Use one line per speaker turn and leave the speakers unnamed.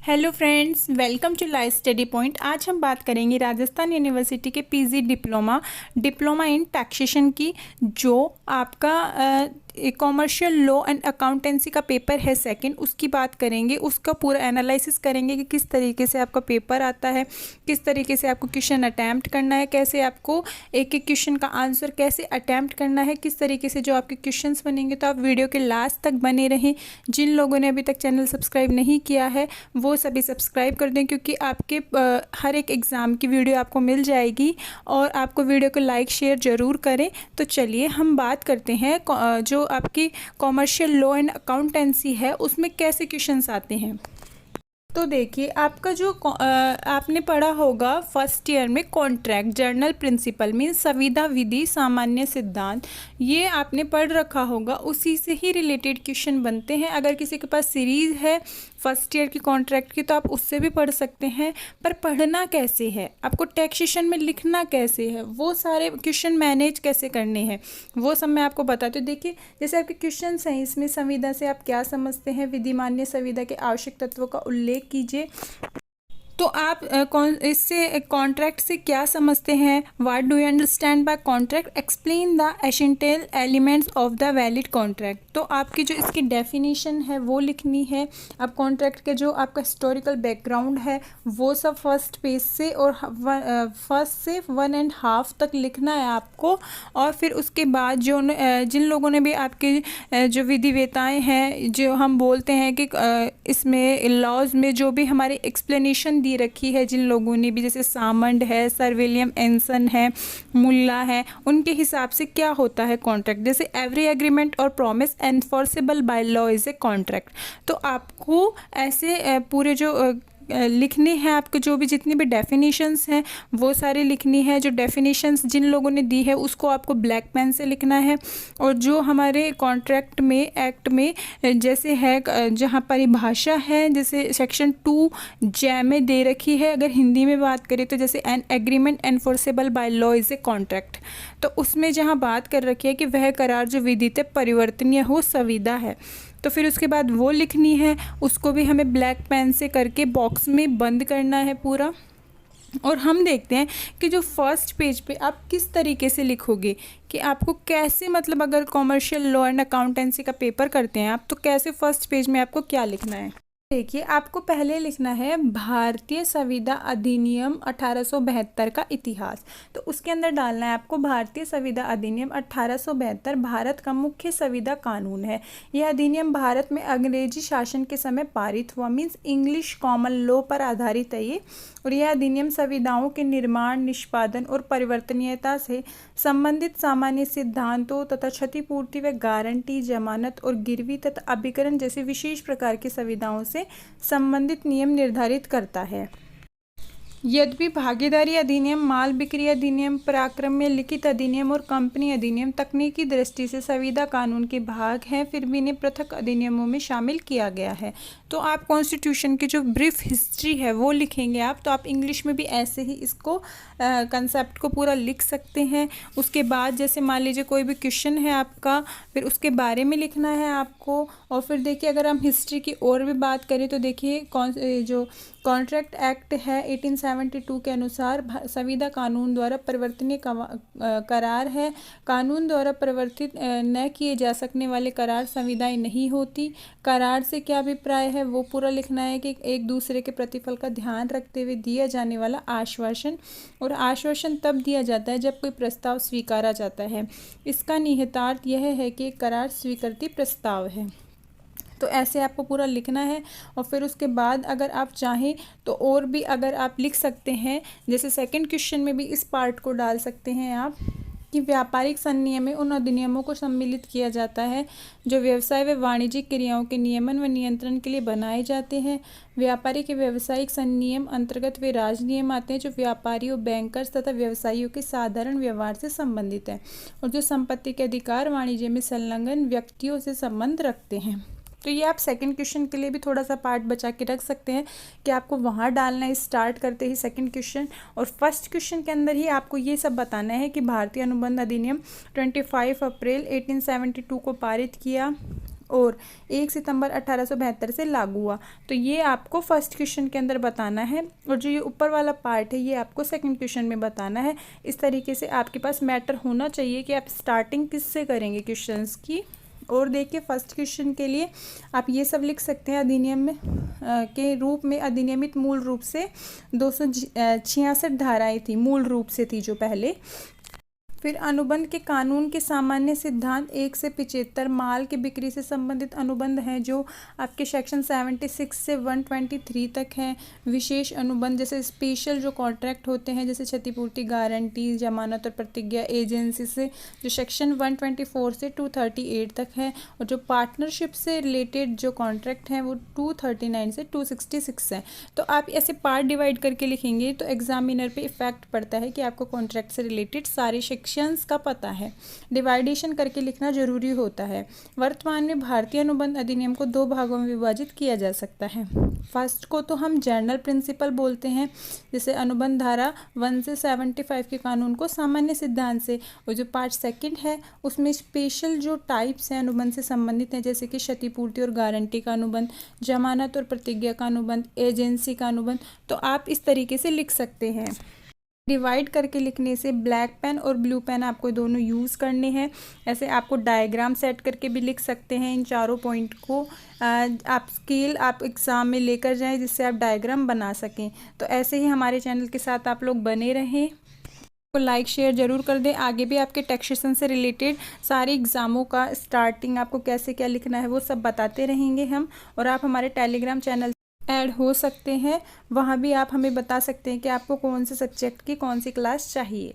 Hello friends, welcome to life study point. आज हम बात करेंगे राजस्थान यूनिवर्सिटी के पीजी डिप्लोमा इन टैक्सेशन की, जो आपका कॉमर्शियल लॉ एंड अकाउंटेंसी का पेपर है सेकंड, उसकी बात करेंगे। उसका पूरा एनालिसिस करेंगे कि किस तरीके से आपका पेपर आता है, किस तरीके से आपको क्वेश्चन अटैम्प्ट करना है, कैसे आपको एक एक क्वेश्चन का आंसर कैसे अटैम्प्ट करना है, किस तरीके से जो आपके क्वेश्चंस बनेंगे। तो आप वीडियो के लास्ट तक बने रहें। जिन लोगों ने अभी तक चैनल सब्सक्राइब नहीं किया है वो सभी सब्सक्राइब कर दें, क्योंकि आपके हर एक एग्ज़ाम की वीडियो आपको मिल जाएगी। और आपको वीडियो को लाइक शेयर ज़रूर करें। तो चलिए हम बात करते हैं जो आपकी कॉमर्शियल लॉ एंड अकाउंटेंसी है उसमें कैसे क्वेश्चंस आते हैं। तो देखिए, आपका जो आपने पढ़ा होगा फर्स्ट ईयर में कॉन्ट्रैक्ट, जर्नल प्रिंसिपल मीन संविदा विधि सामान्य सिद्धांत, ये आपने पढ़ रखा होगा। उसी से ही रिलेटेड क्वेश्चन बनते हैं। अगर किसी के पास सीरीज़ है फर्स्ट ईयर की कॉन्ट्रैक्ट की तो आप उससे भी पढ़ सकते हैं। पर पढ़ना कैसे है, आपको टैक्सेशन में लिखना कैसे है, वो सारे क्वेश्चन मैनेज कैसे करने हैं, वो सब मैं आपको बताती हूँ। देखिए, जैसे आपके क्वेश्चन हैं इसमें, संविदा से आप क्या समझते हैं, विधिमान्य संविदा के आवश्यक तत्वों का उल्लेख कीजिए। तो आप इससे कॉन्ट्रैक्ट से क्या समझते हैं, what do you understand by contract, explain the essential elements of the valid contract. तो आपकी जो इसकी डेफिनेशन है वो लिखनी है। अब कॉन्ट्रैक्ट के जो आपका हिस्टोरिकल बैकग्राउंड है वो सब फर्स्ट पेज से और फर्स्ट से 1.5 तक लिखना है आपको। और फिर उसके बाद जो जिन लोगों ने भी आपके जो विधिवेताएँ हैं, जो हम बोलते हैं कि इसमें लॉज में जो भी हमारी एक्सप्लेनेशन दी रखी है, जिन लोगों ने भी, जैसे सामंड है, सर विलियम एंसन है, मुल्ला है, उनके हिसाब से क्या होता है कॉन्ट्रैक्ट। जैसे एवरी एग्रीमेंट और promise enforceable by law is a contract. तो आपको ऐसे पूरे जो लिखने हैं, आपके जो भी जितनी भी डेफिनेशंस हैं वो सारी लिखनी है। जो डेफिनेशंस जिन लोगों ने दी है उसको आपको ब्लैक पेन से लिखना है। और जो हमारे कॉन्ट्रैक्ट में एक्ट में जैसे है, जहाँ परिभाषा है, जैसे सेक्शन 2 जै में दे रखी है, अगर हिंदी में बात करें तो जैसे an agreement enforceable by law is a contract. तो उसमें जहाँ बात कर रखी है कि वह करार जो विधित परिवर्तनीय हो संविदा है, तो फिर उसके बाद वो लिखनी है। उसको भी हमें ब्लैक पेन से करके बॉक्स में बंद करना है पूरा। और हम देखते हैं कि जो फर्स्ट पेज पे आप किस तरीके से लिखोगे, कि आपको कैसे, मतलब अगर कॉमर्शियल लॉ एंड अकाउंटेंसी का पेपर करते हैं आप, तो कैसे फर्स्ट पेज में आपको क्या लिखना है। देखिए, आपको पहले लिखना है भारतीय संविदा अधिनियम 1872 का इतिहास। तो उसके अंदर डालना है आपको भारतीय संविदा अधिनियम 1872 भारत का मुख्य संविदा कानून है। यह अधिनियम भारत में अंग्रेजी शासन के समय पारित हुआ, मीन्स इंग्लिश कॉमन लॉ पर आधारित है ये। और यह अधिनियम संविदाओं के निर्माण, निष्पादन और परिवर्तनीयता से संबंधित सामान्य सिद्धांतों तथा क्षतिपूर्ति व गारंटी, जमानत और गिरवी तथा अभिकरण जैसे विशेष प्रकार की संविदाओं से संबंधित नियम निर्धारित करता है। यद्यपि भागीदारी अधिनियम, माल बिक्री अधिनियम, पराक्रम में लिखित अधिनियम और कंपनी अधिनियम तकनीकी दृष्टि से संविदा कानून के भाग हैं, फिर भी इन्हें पृथक अधिनियमों में शामिल किया गया है। तो आप कॉन्स्टिट्यूशन की जो ब्रीफ हिस्ट्री है वो लिखेंगे आप। तो आप इंग्लिश में भी ऐसे ही इसको कंसेप्ट को पूरा लिख सकते हैं। उसके बाद जैसे मान लीजिए कोई भी क्वेश्चन है आपका, फिर उसके बारे में लिखना है आपको। और फिर देखिए, अगर हम हिस्ट्री की और भी बात करें तो देखिए, जो कॉन्ट्रैक्ट एक्ट है 1872 के अनुसार संविदा कानून द्वारा परिवर्तनीय करार है। कानून द्वारा परिवर्तित न किए जा सकने वाले करार संविदाएं नहीं होती। करार से क्या अभिप्राय है वो पूरा लिखना है, कि एक दूसरे के प्रतिफल का ध्यान रखते हुए दिया जाने वाला आश्वासन। और आश्वासन तब दिया जाता है जब कोई प्रस्ताव स्वीकारा जाता है। इसका निहितार्थ यह है कि करार स्वीकृति प्रस्ताव है। तो ऐसे आपको पूरा लिखना है। और फिर उसके बाद अगर आप चाहें तो और भी अगर आप लिख सकते हैं, जैसे सेकंड क्वेश्चन में भी इस पार्ट को डाल सकते हैं आप, कि व्यापारिक संनियम में उन अधिनियमों को सम्मिलित किया जाता है जो व्यवसाय व वाणिज्यिक क्रियाओं के नियमन व नियंत्रण के लिए बनाए जाते हैं। व्यापारी के व्यावसायिक संनियम अंतर्गत वे राजनियम आते हैं जो व्यापारियों, बैंकर्स तथा व्यवसायियों के साधारण व्यवहार से संबंधित है, और जो संपत्ति के अधिकार, वाणिज्य में संलग्न व्यक्तियों से संबंध रखते हैं। तो ये आप सेकंड क्वेश्चन के लिए भी थोड़ा सा पार्ट बचा के रख सकते हैं, कि आपको वहाँ डालना है स्टार्ट करते ही सेकंड क्वेश्चन। और फर्स्ट क्वेश्चन के अंदर ही आपको ये सब बताना है कि भारतीय अनुबंध अधिनियम 25 अप्रैल 1872 को पारित किया। और 1 सितंबर 1872 से लागू हुआ। तो ये आपको फर्स्ट क्वेश्चन के अंदर बताना है, और जो ये ऊपर वाला पार्ट है ये आपको सेकंड क्वेश्चन में बताना है। इस तरीके से आपके पास मैटर होना चाहिए कि आप स्टार्टिंग किससे करेंगे क्वेश्चंस की। और देखिए फर्स्ट क्वेश्चन के लिए आप ये सब लिख सकते हैं, अधिनियम में के रूप में अधिनियमित मूल रूप से 266 धाराएं थी, मूल रूप से थी जो पहले। फिर अनुबंध के कानून के सामान्य सिद्धांत 1 से 75 माल की बिक्री से संबंधित अनुबंध हैं जो आपके सेक्शन 76 से 123 तक हैं। विशेष अनुबंध जैसे स्पेशल जो कॉन्ट्रैक्ट होते हैं, जैसे क्षतिपूर्ति, गारंटी, जमानत और प्रतिज्ञा एजेंसी से, जो सेक्शन 124 से 238 तक है। और जो पार्टनरशिप से रिलेटेड जो कॉन्ट्रैक्ट हैं वो 239 से 266 है। तो आप ऐसे पार्ट डिवाइड करके लिखेंगे तो एग्जामिनर पे इफेक्ट पड़ता है कि आपको कॉन्ट्रैक्ट से रिलेटेड सारे का पता है। डिवाइडेशन करके लिखना जरूरी होता है। वर्तमान में भारतीय अनुबंध अधिनियम को 2 भागों में विभाजित किया जा सकता है। फर्स्ट को तो हम जनरल प्रिंसिपल बोलते हैं, जैसे अनुबंध धारा 1 से 75 के कानून को सामान्य सिद्धांत से। और जो पार्ट सेकंड है उसमें स्पेशल जो टाइप्स हैं अनुबंध से संबंधित हैं, जैसे कि क्षतिपूर्ति और गारंटी का अनुबंध, जमानत और प्रतिज्ञा का अनुबंध, एजेंसी का अनुबंध। तो आप इस तरीके से लिख सकते हैं। डिवाइड करके लिखने से ब्लैक पेन और ब्लू पेन आपको दोनों यूज़ करने हैं। ऐसे आपको डायग्राम सेट करके भी लिख सकते हैं इन चारों पॉइंट को। आप स्केल आप एग्ज़ाम में लेकर जाएं जिससे आप डायग्राम बना सकें। तो ऐसे ही हमारे चैनल के साथ आप लोग बने रहें। तो लाइक शेयर ज़रूर कर दें। आगे भी आपके टैक्सेशन से रिलेटेड सारे एग्ज़ामों का स्टार्टिंग आपको कैसे क्या लिखना है वो सब बताते रहेंगे हम। और आप हमारे टेलीग्राम चैनल ऐड हो सकते हैं, वहाँ भी आप हमें बता सकते हैं कि आपको कौन से सब्जेक्ट की कौन सी क्लास चाहिए।